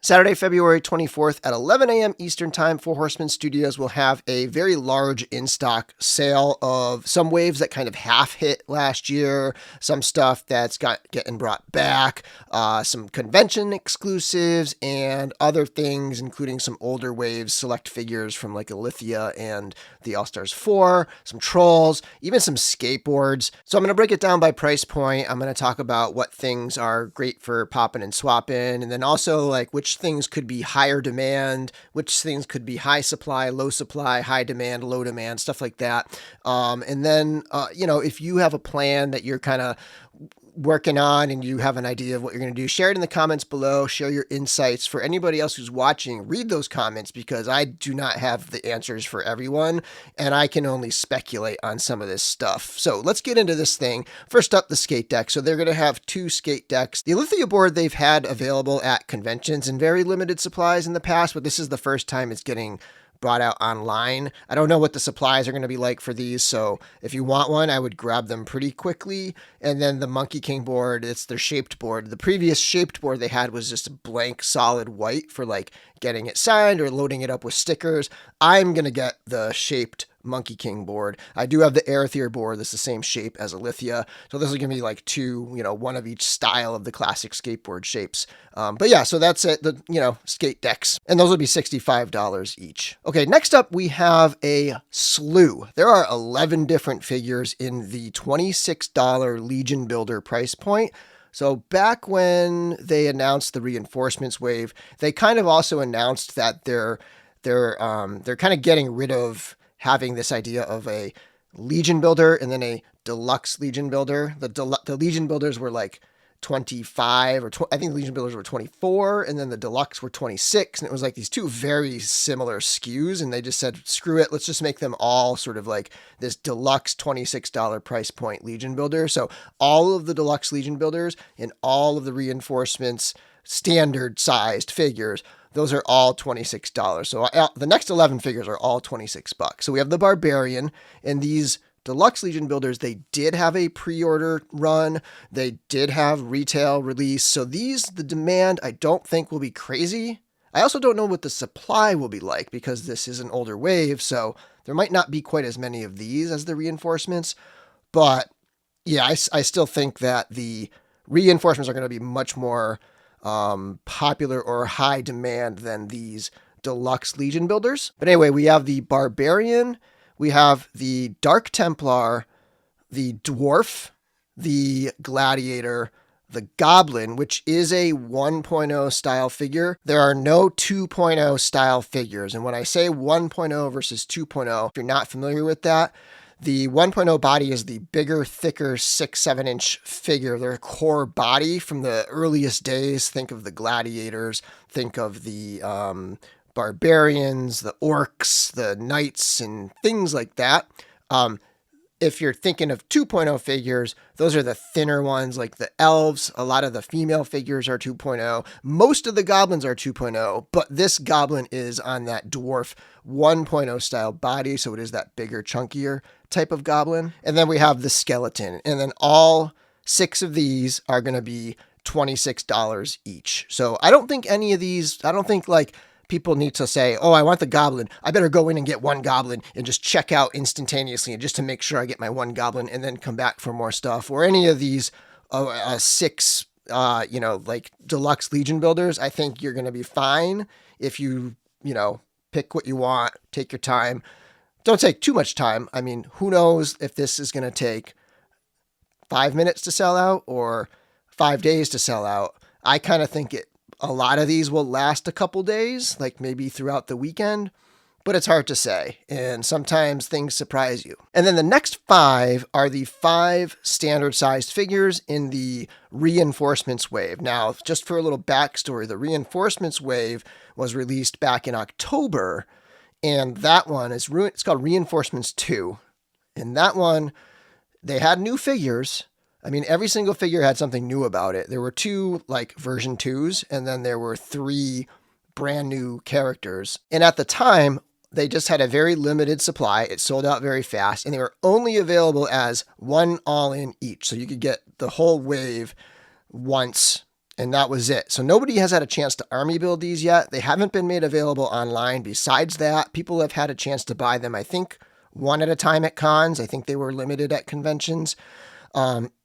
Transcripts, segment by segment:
Saturday, February 24th at 11 a.m. Eastern Time, Four Horsemen Studios will have a very large in-stock sale of some waves that kind of half hit last year, some stuff that's getting brought back, some convention exclusives, and other things, including some older waves, select figures from like Alithia and the All-Stars 4, some trolls, even some skateboards. So I'm going to break it down by price point. I'm going to talk about what things are great for popping and swapping, and then also like which things could be higher demand, which things could be high supply, low supply, high demand, low demand, stuff like that. And then, if you have a plan that you're kind of working on and you have an idea of what you're going to do, share it in the comments below, share your insights. For anybody else who's watching, read those comments because I do not have the answers for everyone and I can only speculate on some of this stuff. So let's get into this thing. First up, the skate deck. So they're going to have 2 skate decks. The Alithia board they've had available at conventions in very limited supplies in the past, but this is the first time it's getting brought out online. I don't know what the supplies are going to be like for these, so if you want one, I would grab them pretty quickly. And then the Monkey King board, it's their shaped board. The previous shaped board they had was just a blank solid white for like getting it signed or loading it up with stickers. I'm going to get the shaped Monkey King board. I do have the Arethyr board that's the same shape as Alithia. So this is going to be like 2, one of each style of the classic skateboard shapes. But yeah, so that's it. The, skate decks. And those will be $65 each. Okay, next up we have a slew. There are 11 different figures in the $26 Legion Builder price point. So back when they announced the reinforcements wave, they kind of also announced that they're kind of getting rid of having this idea of a Legion Builder and then a Deluxe Legion Builder. The Legion Builders were like 25 or I think the Legion Builders were 24 and then the Deluxe were 26. And it was like these 2 very similar SKUs. And they just said, screw it. Let's just make them all sort of like this Deluxe $26 price point Legion Builder. So all of the Deluxe Legion Builders and all of the reinforcements, standard sized figures, those are all $26. So the next 11 figures are all $26. So we have the Barbarian, and these Deluxe Legion Builders, they did have a pre-order run. They did have retail release. So the demand, I don't think will be crazy. I also don't know what the supply will be like because this is an older wave. So there might not be quite as many of these as the reinforcements. But yeah, I still think that the reinforcements are going to be much more popular or high demand than these Deluxe Legion Builders. But anyway, we have the Barbarian, we have the Dark Templar, the Dwarf, the Gladiator, the Goblin, which is a 1.0 style figure. There are no 2.0 style figures. And when I say 1.0 versus 2.0, if you're not familiar with that, the 1.0 body is the bigger, thicker 6-7 inch figure, their core body from the earliest days. Think of the gladiators, think of the barbarians, the orcs, the knights, and things like that. If you're thinking of 2.0 figures, those are the thinner ones like the elves. A lot of the female figures are 2.0. Most of the goblins are 2.0, but this goblin is on that dwarf 1.0 style body. So it is that bigger, chunkier type of goblin. And then we have the skeleton. And then all 6 of these are going to be $26 each. So I don't think like people need to say, oh, I want the goblin. I better go in and get 1 goblin and just check out instantaneously and just to make sure I get my 1 goblin and then come back for more stuff. Or any of these 6, like Deluxe Legion Builders. I think you're going to be fine if you, pick what you want, take your time. Don't take too much time. I mean, who knows if this is going to take 5 minutes to sell out or 5 days to sell out. I kind of think a lot of these will last a couple days, like maybe throughout the weekend, but it's hard to say. And sometimes things surprise you. And then the next 5 are the 5 standard sized figures in the reinforcements wave. Now, just for a little backstory, the reinforcements wave was released back in October, and that one it's called Reinforcements 2. And that one, they had new figures. I mean, every single figure had something new about it. There were 2 like version 2s, and then there were 3 brand new characters. And at the time, they just had a very limited supply. It sold out very fast, and they were only available as 1 all-in each. So you could get the whole wave once And that was it. So nobody has had a chance to army build these yet. They haven't been made available online. Besides that, people have had a chance to buy them, I think, one at a time at cons. I think they were limited at conventions.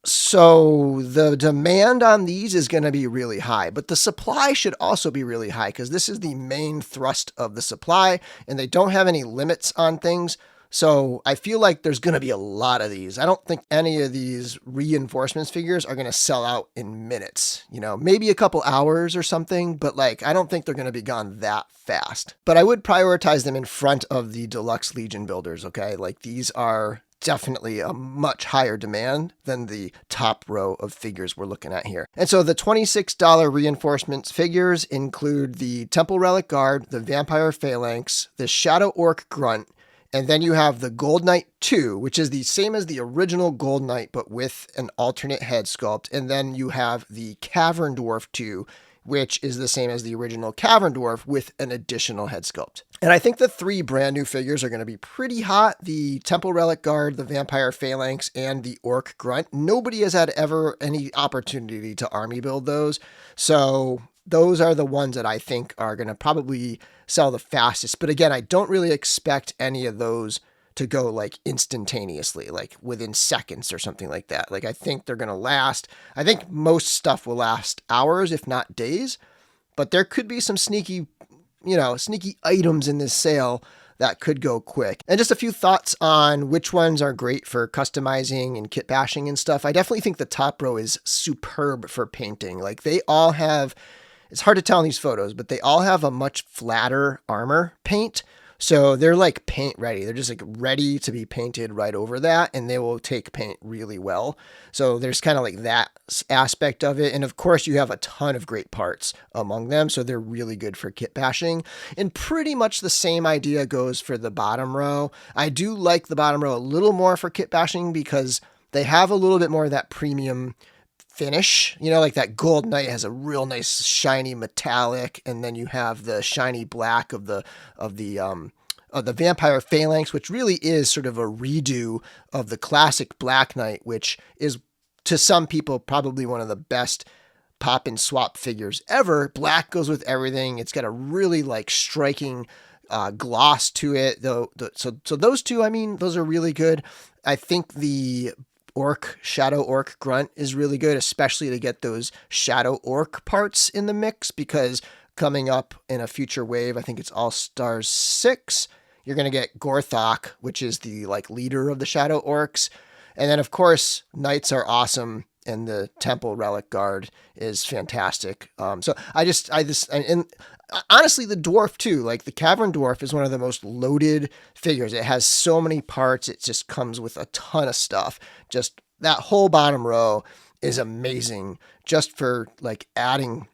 So the demand on these is going to be really high, but the supply should also be really high because this is the main thrust of the supply and they don't have any limits on things. So I feel like there's going to be a lot of these. I don't think any of these reinforcements figures are going to sell out in minutes, maybe a couple hours or something, but I don't think they're going to be gone that fast. But I would prioritize them in front of the deluxe Legion builders. Okay. These are definitely a much higher demand than the top row of figures we're looking at here. And so the $26 reinforcements figures include the Temple Relic Guard, the Vampire Phalanx, the Shadow Orc Grunt, and then you have the Gold Knight 2, which is the same as the original Gold Knight, but with an alternate head sculpt. And then you have the Cavern Dwarf 2, which is the same as the original Cavern Dwarf with an additional head sculpt. And I think the 3 brand new figures are going to be pretty hot. The Temple Relic Guard, the Vampire Phalanx, and the Orc Grunt. Nobody has had ever any opportunity to army build those. So those are the ones that I think are going to probably sell the fastest. But again, I don't really expect any of those to go instantaneously, within seconds or something like that. I think they're going to last. I think most stuff will last hours, if not days, but there could be some sneaky items in this sale that could go quick. And just a few thoughts on which ones are great for customizing and kit bashing and stuff. I definitely think the top row is superb for painting. They all have, it's hard to tell in these photos, but they all have a much flatter armor paint. So they're paint ready. They're just ready to be painted right over that, and they will take paint really well. So there's kind of that aspect of it. And of course you have a ton of great parts among them. So they're really good for kit bashing. And pretty much the same idea goes for the bottom row. I do like the bottom row a little more for kit bashing because they have a little bit more of that premium finish, that Gold Knight has a real nice shiny metallic, and then you have the shiny black of the Vampire Phalanx, which really is sort of a redo of the classic Black Knight, which is to some people probably one of the best pop and swap figures ever. Black goes with everything. It's got a really striking gloss to it, though. So those two, those are really good. I think the Shadow Orc Grunt is really good, especially to get those Shadow Orc parts in the mix, because coming up in a future wave, I think it's All Stars 6, you're going to get Gorthok, which is the leader of the Shadow Orcs. And then of course, Knights are awesome. And the Temple Relic Guard is fantastic. So and honestly, the dwarf too, the Cavern Dwarf is one of the most loaded figures. It has so many parts. It just comes with a ton of stuff. Just that whole bottom row is amazing just for adding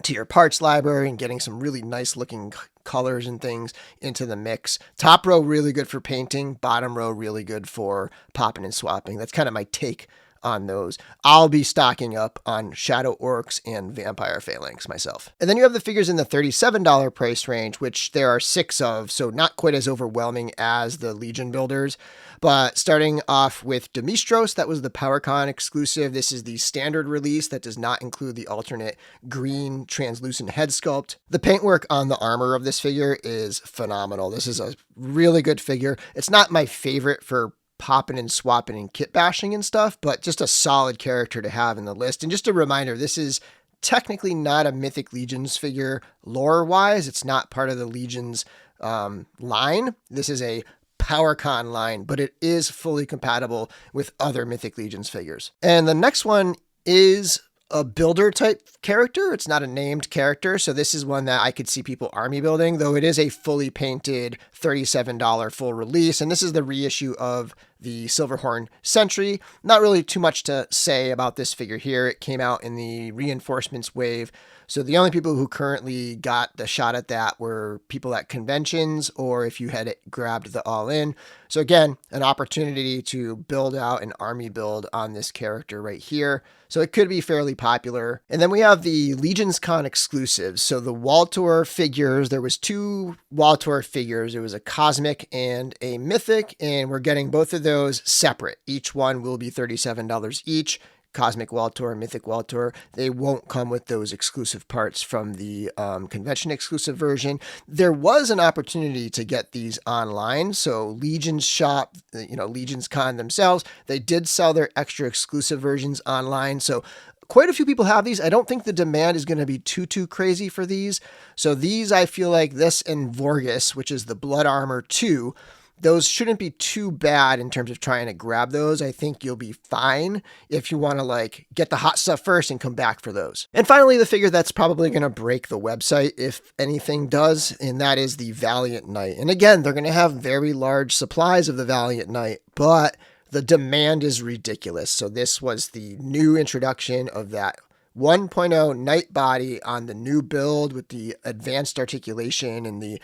to your parts library and getting some really nice looking colors and things into the mix. Top row, really good for painting. Bottom row, really good for popping and swapping. That's kind of my take on those. I'll be stocking up on Shadow Orcs and Vampire Phalanx myself. And then you have the figures in the $37 price range, which there are 6 of, so not quite as overwhelming as the Legion builders. But starting off with Demistros, that was the PowerCon exclusive. This is the standard release that does not include the alternate green translucent head sculpt. The paintwork on the armor of this figure is phenomenal. This is a really good figure. It's not my favorite for popping and swapping and kit bashing and stuff, but just a solid character to have in the list. And just a reminder, this is technically not a Mythic Legions figure lore-wise. It's not part of the Legions line. This is a PowerCon line, but it is fully compatible with other Mythic Legions figures. And the next one is a builder type character. It's not a named character. So this is one that I could see people army building, though it is a fully painted $37 full release. And this is the reissue of the Silverhorn Sentry. Not really too much to say about this figure here. It came out in the reinforcements wave. So the only people who currently got the shot at that were people at conventions, or if you had grabbed the all-in. So again, an opportunity to build out an army build on this character right here. So it could be fairly popular. And then we have the Legions Con exclusives. So the Wall Tour figures, there was 2 Wall Tour figures. It was a Cosmic and a Mythic, and we're getting both of those separate. Each one will be $37 each. Cosmic World Tour, Mythic World Tour, they won't come with those exclusive parts from the convention exclusive version. There was an opportunity to get these online. So Legion's shop, Legion's Con themselves, they did sell their extra exclusive versions online. So quite a few people have these. I don't think the demand is going to be too crazy for these. So these, I feel like this and Vorgus, which is the Blood Armor 2, those shouldn't be too bad in terms of trying to grab those. I think you'll be fine if you want to get the hot stuff first and come back for those. And finally, the figure that's probably going to break the website, if anything does, and that is the Valiant Knight. And again, they're going to have very large supplies of the Valiant Knight, but the demand is ridiculous. So this was the new introduction of that 1.0 Knight body on the new build with the advanced articulation and the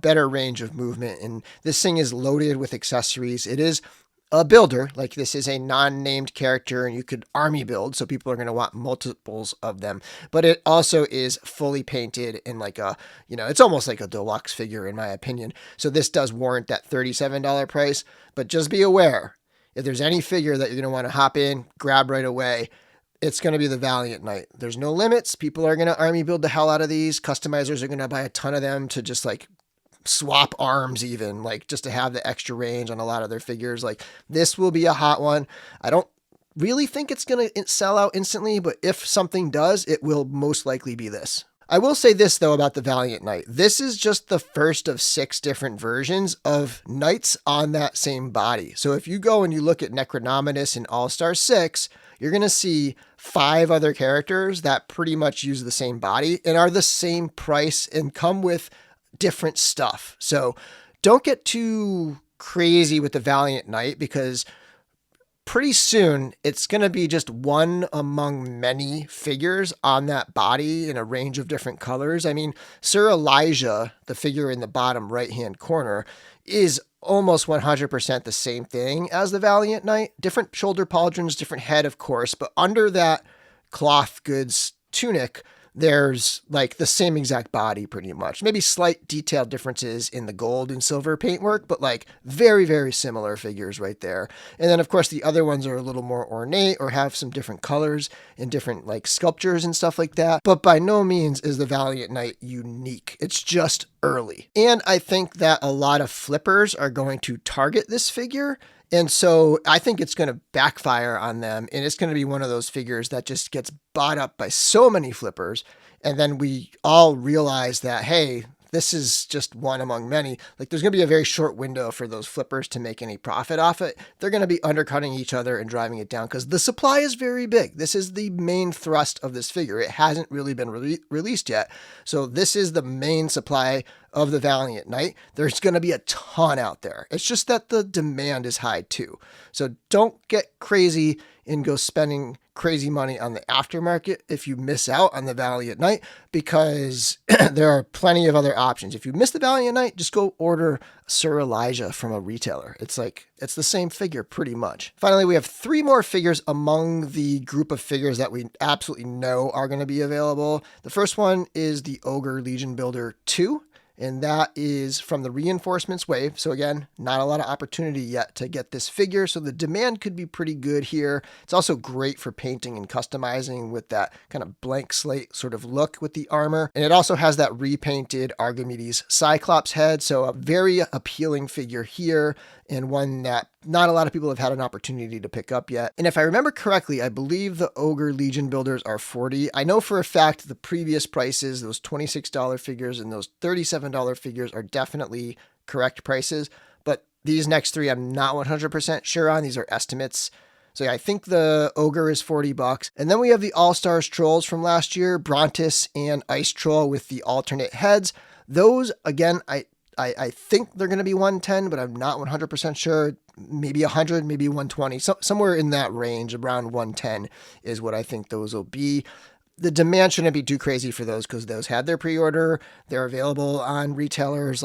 better range of movement. And this thing is loaded with accessories. It is a builder, like this is a non-named character and you could army build. So people are going to want multiples of them, but it also is fully painted in it's almost like a deluxe figure in my opinion. So this does warrant that $37 price, but just be aware, if there's any figure that you're going to want to hop in, grab right away, it's going to be the Valiant Knight. There's no limits. People are going to army build the hell out of these. Customizers are going to buy a ton of them to just swap arms even, just to have the extra range on a lot of their figures. This will be a hot one. I don't really think it's going to sell out instantly, but if something does, it will most likely be this. I will say this, though, about the Valiant Knight. This is just the first of 6 different versions of Knights on that same body. So if you go and you look at Necronominus in All-Star 6, you're going to see 5 other characters that pretty much use the same body and are the same price and come with different stuff. So don't get too crazy with the Valiant Knight, because pretty soon it's going to be just one among many figures on that body in a range of different colors. I mean, Sir Elijah, the figure in the bottom right-hand corner, is almost 100% the same thing as the Valiant Knight. Different shoulder pauldrons, different head, of course, but under that cloth goods tunic, there's the same exact body pretty much. Maybe slight detailed differences in the gold and silver paintwork, but very, very similar figures right there. And then of course the other ones are a little more ornate or have some different colors and different sculptures and stuff like that. But by no means is the Valiant Knight unique. It's just early. And I think that a lot of flippers are going to target this figure. And so I think it's going to backfire on them, and it's going to be one of those figures that just gets bought up by so many flippers. And then we all realize that, hey, this is just one among many. There's going to be a very short window for those flippers to make any profit off it. They're going to be undercutting each other and driving it down because the supply is very big. This is the main thrust of this figure. It hasn't really been released yet. So this is the main supply of the Valiant Knight. There's going to be a ton out there. It's just that the demand is high too. So don't get crazy and go spending crazy money on the aftermarket if you miss out on the Valiant Knight, because there are plenty of other options. If you miss the Valiant Knight, just go order Sir Elijah from a retailer. It's the same figure pretty much. Finally, we have 3 more figures among the group of figures that we absolutely know are going to be available. The first one is the Ogre Legion Builder 2. And that is from the reinforcements wave. So again, not a lot of opportunity yet to get this figure. So the demand could be pretty good here. It's also great for painting and customizing with that kind of blank slate sort of look with the armor. And it also has that repainted Archimedes Cyclops head. So a very appealing figure here, and one that not a lot of people have had an opportunity to pick up yet. And if I remember correctly, I believe the Ogre Legion builders are $40. I know for a fact the previous prices, those $26 figures and those $37 figures, are definitely correct prices. But these next 3, I'm not 100% sure on. These are estimates. So yeah, I think the Ogre is $40. And then we have the All-Stars Trolls from last year, Brontis and Ice Troll with the alternate heads. Those, again, I think they're going to be 110, but I'm not 100% sure. Maybe 100, maybe 120, somewhere in that range, around 110 is what I think those will be. The demand shouldn't be too crazy for those because those had their pre-order. They're available on retailers,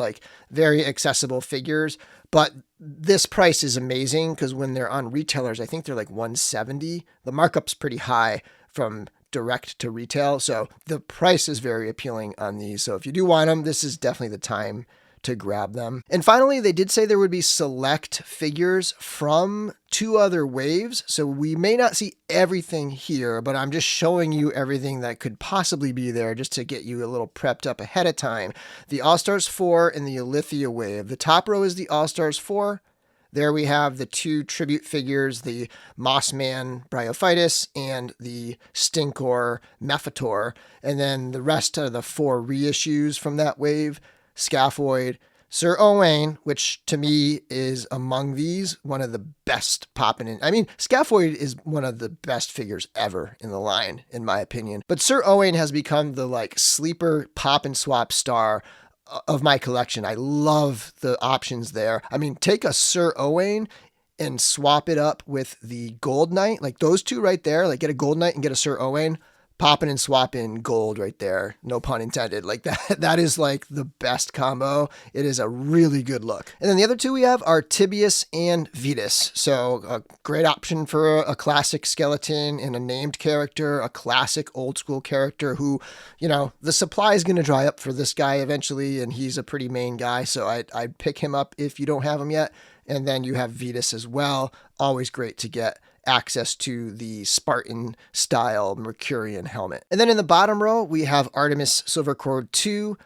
very accessible figures. But this price is amazing because when they're on retailers, I think they're 170. The markup's pretty high from direct to retail. So the price is very appealing on these. So if you do want them, this is definitely the time to grab them. And finally, they did say there would be select figures from 2 other waves. So we may not see everything here, but I'm just showing you everything that could possibly be there just to get you a little prepped up ahead of time. The All-Stars 4 and the Alethea wave. The top row is the All-Stars 4. There we have the 2 tribute figures, the Mossman Bryophytus and the Stinkor Mephitor. And then the rest are the 4 reissues from that wave. Scaphoid, Sir Owain, which to me is among these one of the best popping in. I mean, Scaphoid is one of the best figures ever in the line, in my opinion. But Sir Owain has become the like sleeper pop and swap star of my collection. I love the options there. I mean, take a Sir Owain and swap it up with the Gold Knight, like those 2 right there, like get a Gold Knight and get a Sir Owain, popping and swapping gold right there. No pun intended. Like that is like the best combo. It is a really good look. And then the other 2 we have are Tibius and Vetus. So a great option for a classic skeleton and a named character, a classic old school character who, you know, the supply is going to dry up for this guy eventually. And he's a pretty main guy. So I'd pick him up if you don't have him yet. And then you have Vetus as well. Always great to get access to the Spartan style Mercurian helmet. And then in the bottom row, we have Artemis Silvercord 2,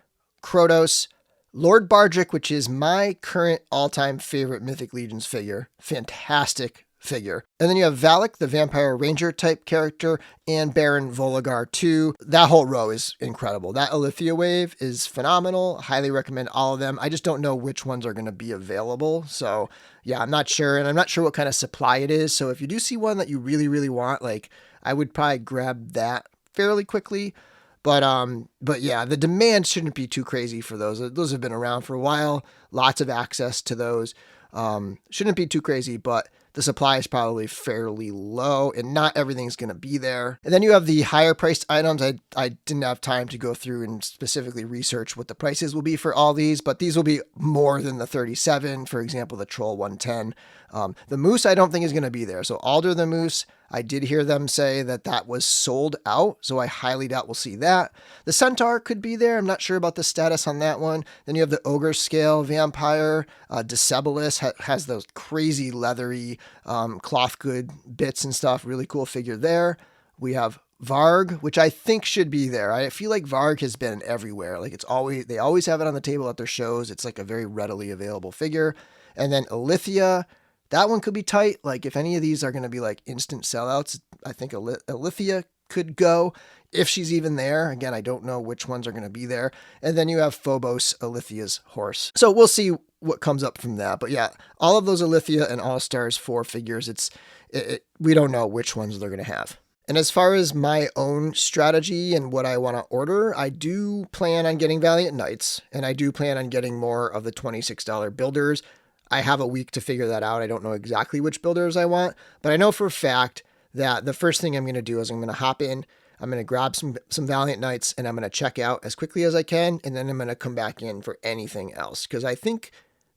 Krotos, Lord Bardric, which is my current all-time favorite Mythic Legions figure. Fantastic figure. And then you have Valak, the Vampire Ranger type character, and Baron Volagar 2. That whole row is incredible. That Alethea wave is phenomenal. Highly recommend all of them. I just don't know which ones are going to be available. So yeah, I'm not sure. And I'm not sure what kind of supply it is. So if you do see one that you really, really want, like I would probably grab that fairly quickly. But yeah, the demand shouldn't be too crazy for those. Those have been around for a while. Lots of access to those. Shouldn't be too crazy, but the supply is probably fairly low and not everything's going to be there. And then you have the higher priced items. I didn't have time to go through and specifically research what the prices will be for all these, but these will be more than the 37. For example, the Troll 110. The Moose I don't think is going to be there. So Alder the Moose, I did hear them say that was sold out, so I highly doubt we'll see that. The Centaur could be there. I'm not sure about the status on that one. Then you have the Ogre-scale Vampire. Decebalus has those crazy leathery cloth good bits and stuff. Really cool figure there. We have Varg, which I think should be there. I feel like Varg has been everywhere. Like they always have it on the table at their shows. It's like a very readily available figure. And then Alethea. That one could be tight. Like if any of these are going to be like instant sellouts, I think Alethea could go if she's even there. Again, I don't know which ones are going to be there. And then you have Phobos, Alethea's horse. So we'll see what comes up from that. But yeah, all of those Alethea and All-Stars 4 figures, we don't know which ones they're going to have. And as far as my own strategy and what I want to order, I do plan on getting Valiant Knights, and I do plan on getting more of the $26 builders. I have a week to figure that out. I don't know exactly which builders I want, but I know for a fact that the first thing I'm going to do is I'm going to hop in, I'm going to grab some Valiant Knights, and I'm going to check out as quickly as I can, and then I'm going to come back in for anything else. Because I think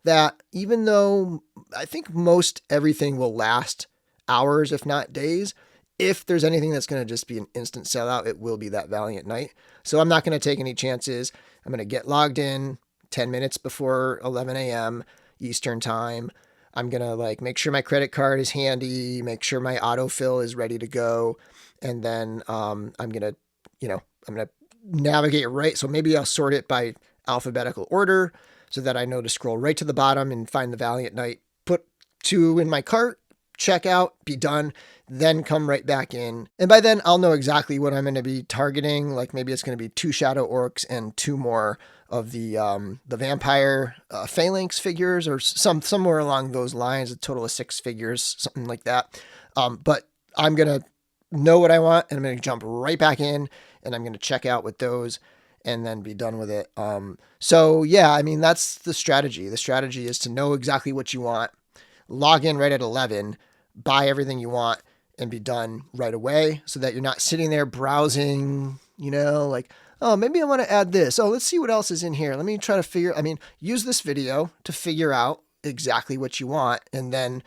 that even though I think most everything will last hours, if not days, if there's anything that's going to just be an instant sellout, it will be that Valiant Knight. So I'm not going to take any chances. I'm going to get logged in 10 minutes before 11 a.m. Eastern time. I'm going to make sure my credit card is handy, make sure my autofill is ready to go. And then I'm going to navigate right. So maybe I'll sort it by alphabetical order so that I know to scroll right to the bottom and find the Valiant Knight, put 2 in my cart, check out, be done, then come right back in. And by then I'll know exactly what I'm going to be targeting. Like maybe it's going to be 2 Shadow Orcs and 2 more of the vampire phalanx figures, or somewhere along those lines, a total of 6 figures, something like that. But I'm going to know what I want, and I'm going to jump right back in, and I'm going to check out with those and then be done with it. So yeah, I mean, that's the strategy. The strategy is to know exactly what you want, log in right at 11, buy everything you want, and be done right away, so that you're not sitting there browsing, oh, maybe I want to add this. Oh, let's see what else is in here. Let me try to use this video to figure out exactly what you want, and then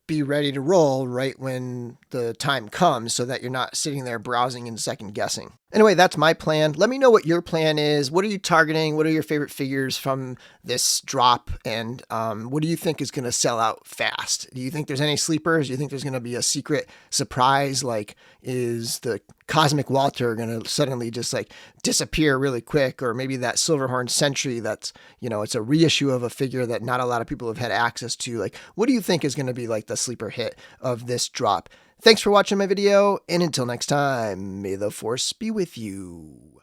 be ready to roll right when the time comes, so that you're not sitting there browsing and second guessing. Anyway, that's my plan. Let me know what your plan is. What are you targeting? What are your favorite figures from this drop? And what do you think is going to sell out fast? Do you think there's any sleepers? Do you think there's going to be a secret surprise? Like, is the Cosmic Walter going to suddenly just like disappear really quick? Or maybe that Silverhorn Sentry that's, it's a reissue of a figure that not a lot of people have had access to. Like, what do you think is going to be like the sleeper hit of this drop? Thanks for watching my video, and until next time, may the Force be with you.